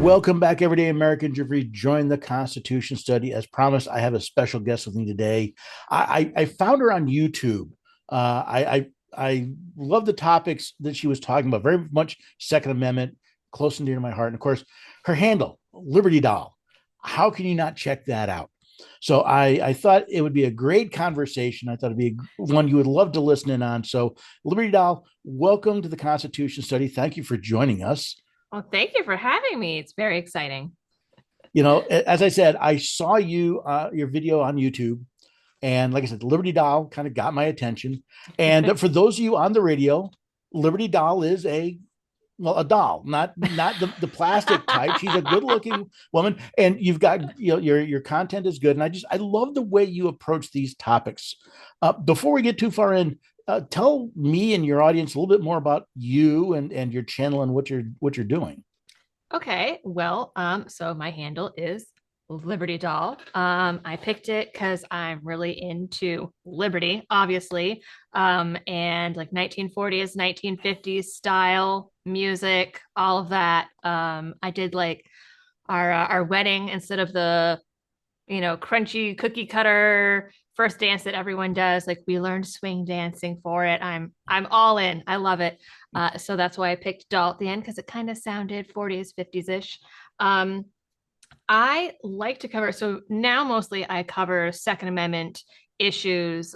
Welcome back, everyday Americans. You've rejoined the Constitution study. As promised, I have a special guest with me today. I found her on YouTube. I love the topics that she was talking about. Very much Second Amendment, close and dear to my heart. And of course, her handle, Liberty Doll. How can you not check that out? So I thought it would be a great conversation. I thought it'd be one you would love to listen in on. So, Liberty Doll, welcome to the Constitution study. Thank you for joining us. Well, thank you for having me. It's very exciting. As I said, I saw your video on YouTube, and like I said, Liberty Doll kind of got my attention. And for those of you on the radio, Liberty Doll is a doll, not the plastic type. She's a good looking woman, and you've got your content is good, and I love the way you approach these topics. Before we get too far in, tell me and your audience a little bit more about you and your channel and what you're doing. Okay, well, so my handle is Liberty Doll. I picked it because I'm really into liberty, obviously, and like 1940s, 1950s style music, all of that. I did like our wedding instead of the crunchy cookie cutter first dance that everyone does. Like we learned swing dancing for it. I'm all in. I love it. So that's why I picked doll at the end because it kind of sounded 40s, 50s ish. Um, I like to cover, so now mostly I cover Second Amendment issues,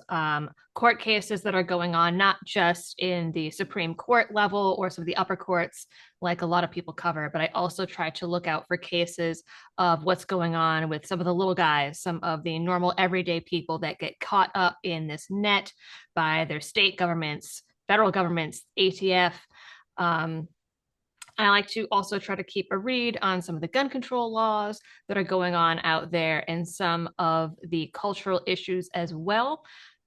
court cases that are going on, not just in the Supreme Court level or some of the upper courts, like a lot of people cover, but I also try to look out for cases of what's going on with some of the little guys, some of the normal everyday people that get caught up in this net by their state governments, federal governments, ATF. Um, I like to also try to keep a read on some of the gun control laws that are going on out there and some of the cultural issues as well.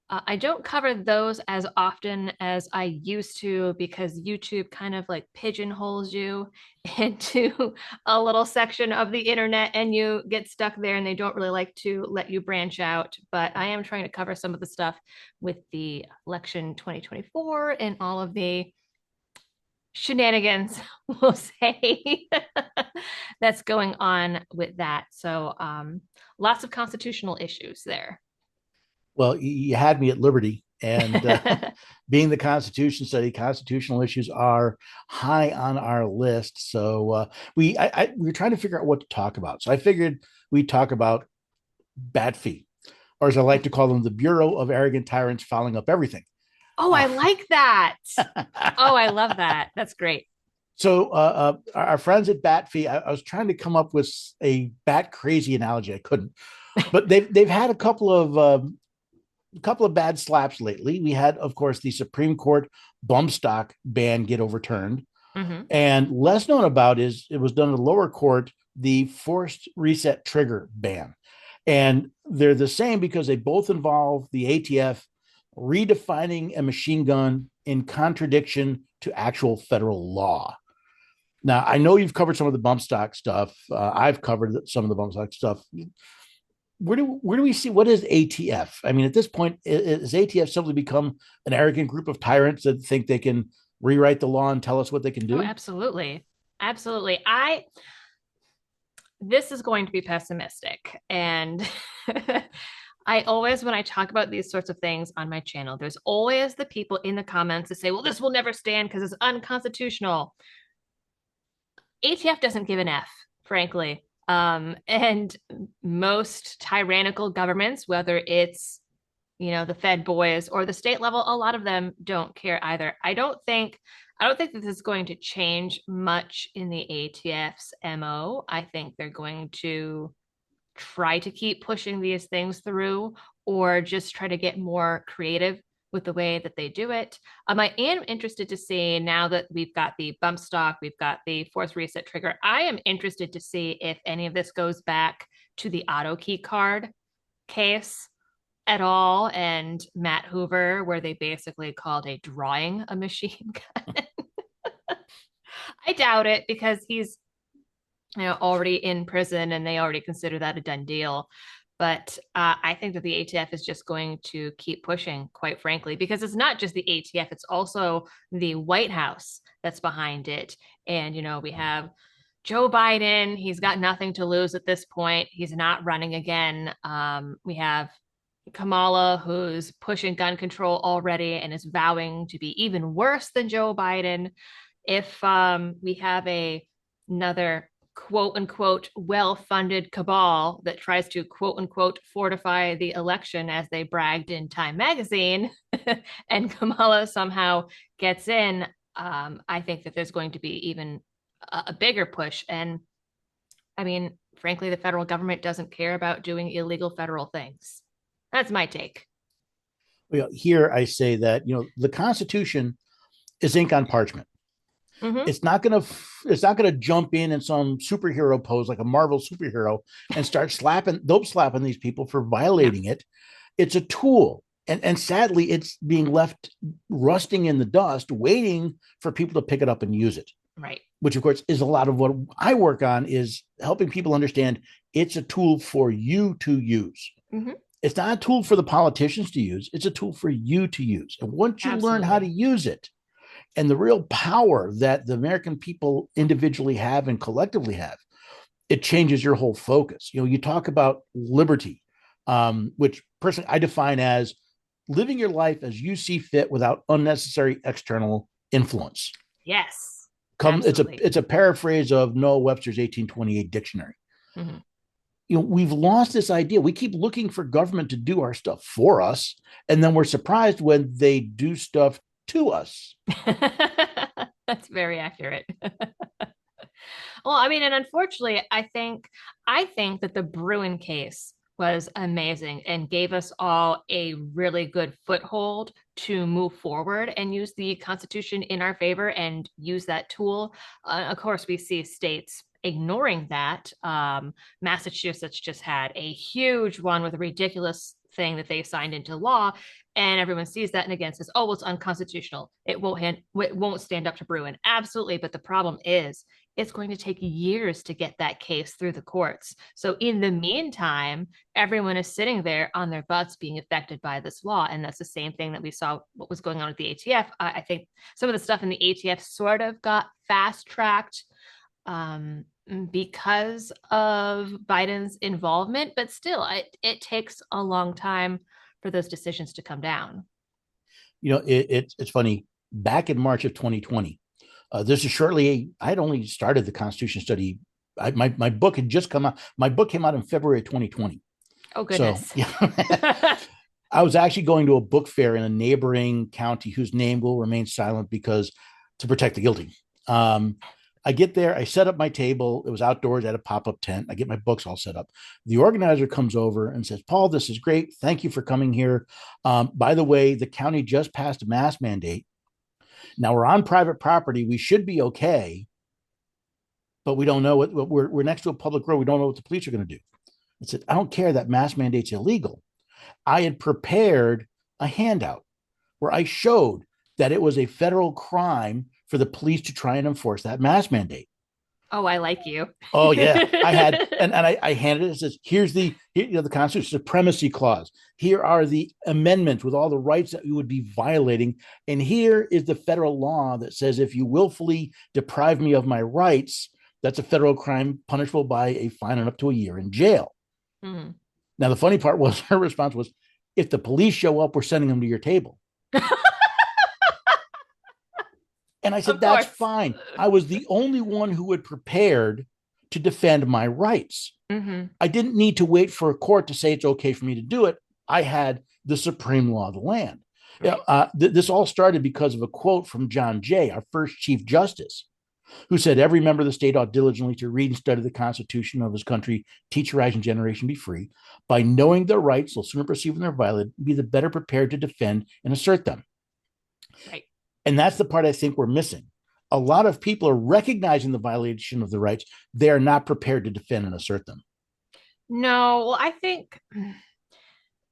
I don't cover those as often as I used to because YouTube kind of like pigeonholes you into a little section of the internet and you get stuck there and they don't really like to let you branch out. But I am trying to cover some of the stuff with the election 2024 and all of the shenanigans, we'll say, that's going on with that. So lots of constitutional issues there. Well, you had me at liberty, and being the Constitution study, constitutional issues are high on our list. So we were trying to figure out what to talk about. So I figured we'd talk about BATFE, or as I like to call them, the Bureau of Arrogant Tyrants Fouling Up Everything. Oh, Uh, I like that. Oh, I love that. That's great. our friends at BATFE, I was trying to come up with a bat crazy analogy. I couldn't, but they've had a couple of bad slaps lately. We had, of course, the Supreme Court bump stock ban get overturned. Mm-hmm. And less known about is it was done in the lower court, the forced reset trigger ban. And they're the same because they both involve the ATF redefining a machine gun in contradiction to actual federal law. Now, I know you've covered some of the bump stock stuff. I've covered some of the bump stock stuff. Where do we see what is ATF? I mean, at this point, is ATF simply become an arrogant group of tyrants that think they can rewrite the law and tell us what they can Oh, do? absolutely. Absolutely. I This is going to be pessimistic and I always, when I talk about these sorts of things on my channel, there's always the people in the comments that say, well, this will never stand because it's unconstitutional. ATF doesn't give an F, frankly. And most tyrannical governments, whether it's the Fed boys or the state level, a lot of them don't care either. I don't think that this is going to change much in the ATF's MO. I think they're going to try to keep pushing these things through or just try to get more creative with the way that they do it. I am interested to see now that we've got the bump stock, we've got the force reset trigger. I am interested to see if any of this goes back to the auto key card case at all and Matt Hoover, where they basically called a drawing a machine gun. I doubt it because he's already in prison and they already consider that a done deal. But I think that the ATF is just going to keep pushing, quite frankly, because it's not just the ATF, it's also the White House that's behind it. And, we have Joe Biden, he's got nothing to lose at this point. He's not running again. We have Kamala, who's pushing gun control already and is vowing to be even worse than Joe Biden. If we have another quote unquote well-funded cabal that tries to quote unquote fortify the election as they bragged in Time magazine, and Kamala somehow gets in, I think that there's going to be even a bigger push. And I mean, frankly, the federal government doesn't care about doing illegal federal things. That's my take. Here I say that the Constitution is ink on parchment. Mm-hmm. It's not gonna jump in some superhero pose like a Marvel superhero and start dope slapping these people for Yeah, violating it. It's a tool, and sadly, it's being left rusting in the dust, waiting for people to pick it up and use it. right. Which, of course, is a lot of what I work on, is helping people understand it's a tool for you to use. Mm-hmm. It's not a tool for the politicians to use. It's a tool for you to use. And once you learn how to Absolutely. use it, and the real power that the American people individually have and collectively have, it changes your whole focus. You talk about liberty, which personally I define as living your life as you see fit without unnecessary external influence. Yes, It's a absolutely. it's a paraphrase of Noah Webster's 1828 dictionary. Mm-hmm. We've lost this idea. We keep looking for government to do our stuff for us, and then we're surprised when they do stuff to us. That's very accurate. Well, I mean, and unfortunately, I think that the Bruin case was amazing and gave us all a really good foothold to move forward and use the Constitution in our favor and use that tool. Of course, we see states ignoring that. Massachusetts just had a huge one with a ridiculous thing that they signed into law, and everyone sees that and again says, "Oh, well, it's unconstitutional. It won't stand up to Bruin." Absolutely, but the problem is it's going to take years to get that case through the courts. So in the meantime, everyone is sitting there on their butts being affected by this law. And that's the same thing that we saw what was going on with the ATF. I think some of the stuff in the ATF sort of got fast tracked um, because of Biden's involvement, but still, it takes a long time for those decisions to come down. It's funny. Back in March of 2020, this is shortly. I had only started the Constitution study. My book had just come out. My book came out in February of 2020. Oh, So goodness. yeah, I was actually going to a book fair in a neighboring county whose name will remain silent because to protect the guilty. Um, I get there, I set up my table. It was outdoors at a pop up tent. I get my books all set up. The organizer comes over and says, "Paul, this is great. Thank you for coming here. By the way, the county just passed a mask mandate. Now we're on private property. We should be okay, but we don't know what we're next to a public road. We don't know what the police are going to do." I said, "I don't care that mask mandate's illegal. I had prepared a handout where I showed that it was a federal crime for the police to try and enforce that mask mandate." Oh, I like you. Oh yeah, I had, and I handed it. It says, "Here's the Constitution supremacy clause. Here are the amendments with all the rights that you would be violating, and here is the federal law that says if you willfully deprive me of my rights, that's a federal crime punishable by a fine and up to a year in jail." Mhm. Now the funny part was her response was, "If the police show up, we're sending them to your table." And I said, Of "That's course. fine. I was the only one who had prepared to defend my rights. Mm-hmm. I didn't need to wait for a court to say it's okay for me to do it. I had the supreme law of the land." Right. This all started because of a quote from John Jay, our first Chief Justice, who said, "Every member of the state ought diligently to read and study the Constitution of his country, teach, rise, and generation be free. By knowing their rights, they'll sooner perceive when they're violated, be the better prepared to defend and assert them." Right. And that's the part I think we're missing. A lot of people are recognizing the violation of the rights. They are not prepared to defend and assert them. No, well, I think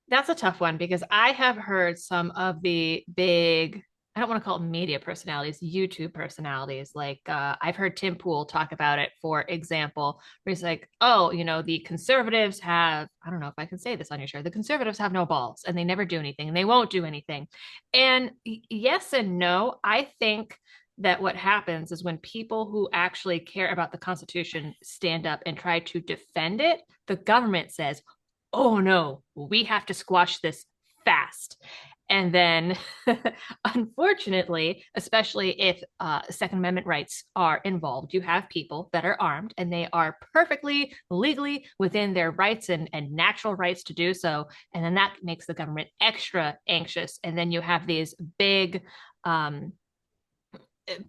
that's a tough one because I have heard some of the big, I don't want to call it media personalities, YouTube personalities. Like I've heard Tim Pool talk about it, for example, where he's like, "Oh, the conservatives have, I don't know if I can say this on your show, the conservatives have no balls and they never do anything and they won't do anything." And yes and no. I think that what happens is when people who actually care about the Constitution stand up and try to defend it, the government says, oh no, we have to squash this fast. And then, unfortunately, especially if Second Amendment rights are involved, you have people that are armed and they are perfectly legally within their rights and natural rights to do so. And then that makes the government extra anxious. And then you have these big um,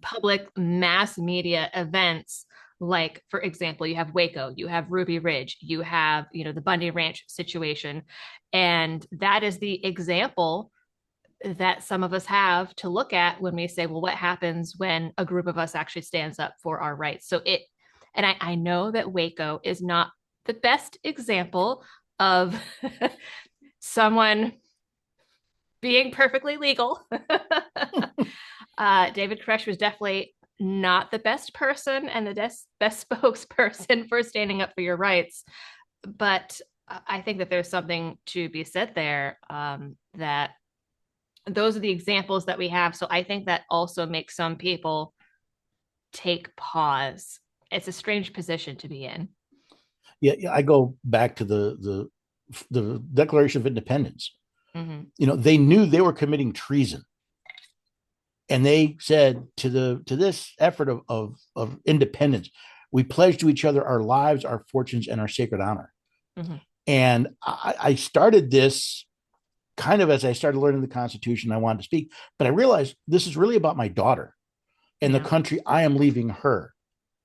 public mass media events, like for example you have Waco, you have Ruby Ridge, you have the Bundy Ranch situation, and that is the example that some of us have to look at when we say, well, what happens when a group of us actually stands up for our rights? So it, and I know that Waco is not the best example of someone being perfectly legal. David Koresh was definitely not the best person and the best spokesperson for standing up for your rights. But I think that there's something to be said there, that those are the examples that we have. So I think that also makes some people take pause. It's a strange position to be in. Yeah, I go back to the Declaration of Independence. Mm-hmm. They knew they were committing treason, and they said to this effort of independence, we pledge to each other our lives, our fortunes, and our sacred honor. Mm-hmm. And I started this kind of as I started learning the Constitution. I wanted to speak, but I realized this is really about my daughter and the Yeah. country I am leaving her.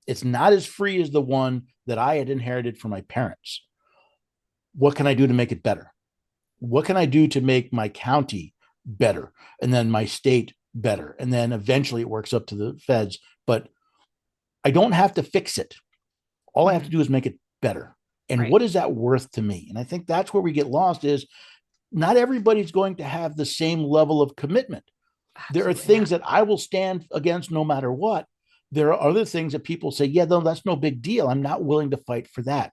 It's not as free as the one that I had inherited from my parents. What can I do to make it better? What can I do to make my county better, and then my state better, and then eventually it works up to the feds? But I don't have to fix it. All I have to Mm-hmm. do is make it better. And Right. what is that worth to me? And I think that's where we get lost, is not everybody's going to have the same level of commitment. There are Absolutely things not. that I will stand against no matter what. There are other things that people say, yeah, no, that's no big deal. I'm not willing to fight for that.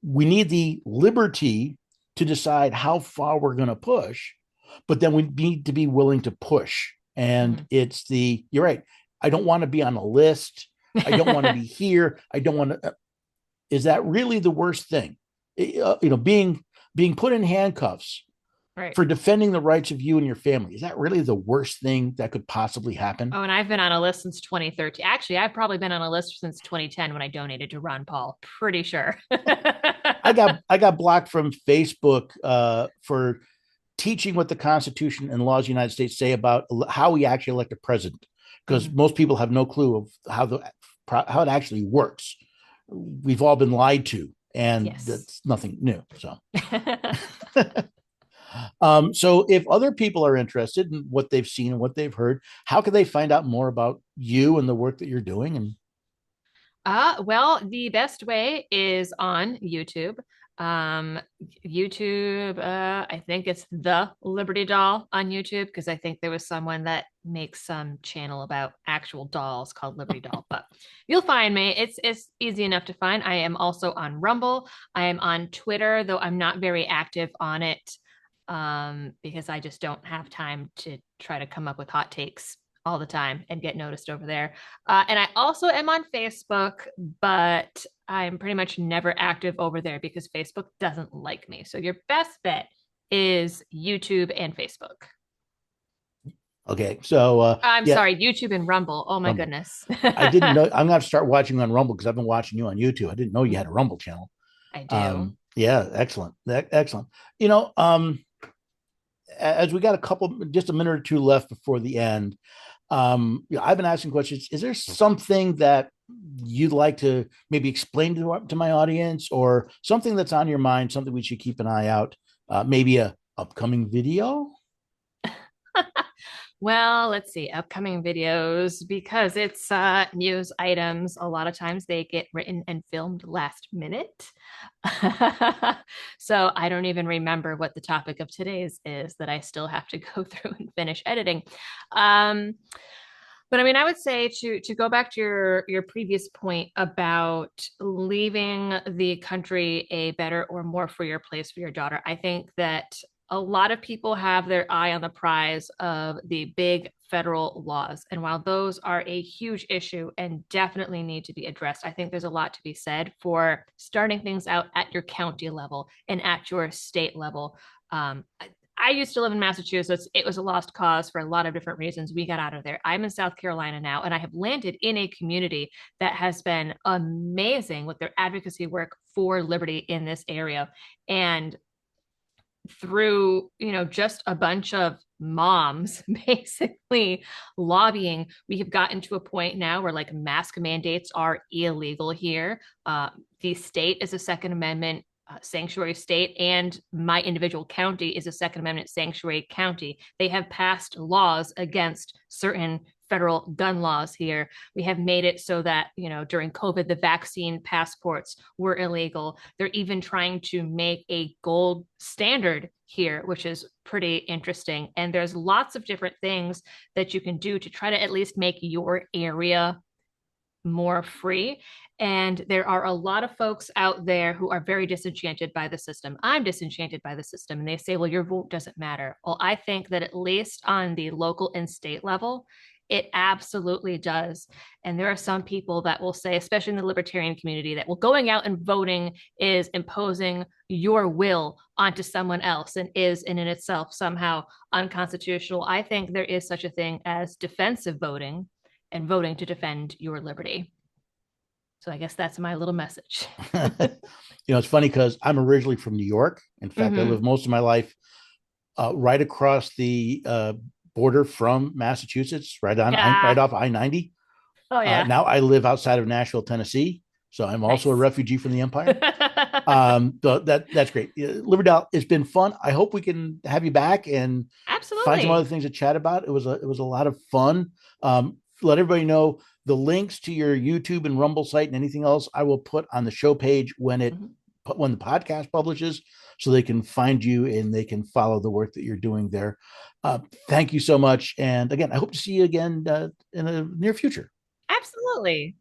We need the liberty to decide how far we're going to push, but then we need to be willing to push. And it's you're right. I don't want to be on a list. I don't want to be here. I don't want to. Is that really the worst thing? Being put in handcuffs Right. for defending the rights of you and your family. Is that really the worst thing that could possibly happen? Oh, and I've been on a list since 2013. Actually, I've probably been on a list since 2010 when I donated to Ron Paul. Pretty sure. I got blocked from Facebook for teaching what the Constitution and laws of the United States say about how we actually elect a president, because Mhm. most people have no clue of how it actually works. We've all been lied to, and Yes. that's nothing new. So, so if other people are interested in what they've seen and what they've heard, how can they find out more about you and the work that you're doing? And Well, the best way is on YouTube. Um, YouTube, I think it's the Liberty Doll on YouTube, because I think there was someone that makes some channel about actual dolls called Liberty Doll. But you'll find me. It's easy enough to find. I am also on Rumble. I am on Twitter, though I'm not very active on it, because I just don't have time to try to come up with hot takes all the time and get noticed over there. And I also am on Facebook, but I'm pretty much never active over there because Facebook doesn't like me. So your best bet is YouTube and Facebook. okay, so I'm yeah, sorry, YouTube and Rumble. Oh my Rumble. goodness. I didn't know. I'm going to start watching on Rumble because I've been watching you on YouTube. I didn't know you had a Mhm. Rumble channel. I do. Yeah, excellent, excellent. You know, as we got just a minute or two left before the end, I've been asking questions. Is there something that you'd like to maybe explain to my audience, or something that's on your mind, something we should keep an eye out? Maybe a upcoming video. Well, let's see, upcoming videos, because it's news items. A lot of times they get written and filmed last minute. So I don't even remember what the topic of today's is that I still have to go through and finish editing. Um, but I mean, I would say to go back to your previous point about leaving the country a better or more freer place for your daughter. I think that a lot of people have their eye on the prize of the big federal laws. And while those are a huge issue and definitely need to be addressed, I think there's a lot to be said for starting things out at your county level and at your state level. I used to live in Massachusetts. It was a lost cause for a lot of different reasons. We got out of there. I'm in South Carolina now, and I have landed in a community that has been amazing with their advocacy work for liberty in this area. And through, just a bunch of moms basically lobbying, we have gotten to a point now where like mask mandates are illegal here. The state is a Second Amendment sanctuary state, and my individual county is a Second Amendment sanctuary county. They have passed laws against certain federal gun laws here. We have made it so that, during COVID, the vaccine passports were illegal. They're even trying to make a gold standard here, which is pretty interesting. And there's lots of different things that you can do to try to at least make your area more free. And there are a lot of folks out there who are very disenchanted by the system. I'm disenchanted by the system. And they say, well, your vote doesn't matter. Well, I think that at least on the local and state level, it absolutely does. And there are some people that will say, especially in the libertarian community, that well, going out and voting is imposing your will onto someone else and is in itself somehow unconstitutional. I think there is such a thing as defensive voting and voting to defend your liberty. So I guess that's my little message. It's funny because I'm originally from New York. In fact, I lived most of my life right across the border from Massachusetts, right off I-90. Oh yeah. Now I live outside of Nashville, Tennessee, so I'm also a refugee from the empire. So that's great. Liberty Doll, it's been fun. I hope we can have you back and absolutely find some other things to chat about. It was a lot of fun. Let everybody know the links to your YouTube and Rumble site and anything else I will put on the show page when the podcast publishes, so they can find you and they can follow the work that you're doing there. Thank you so much. And again, I hope to see you again in the near future. Absolutely.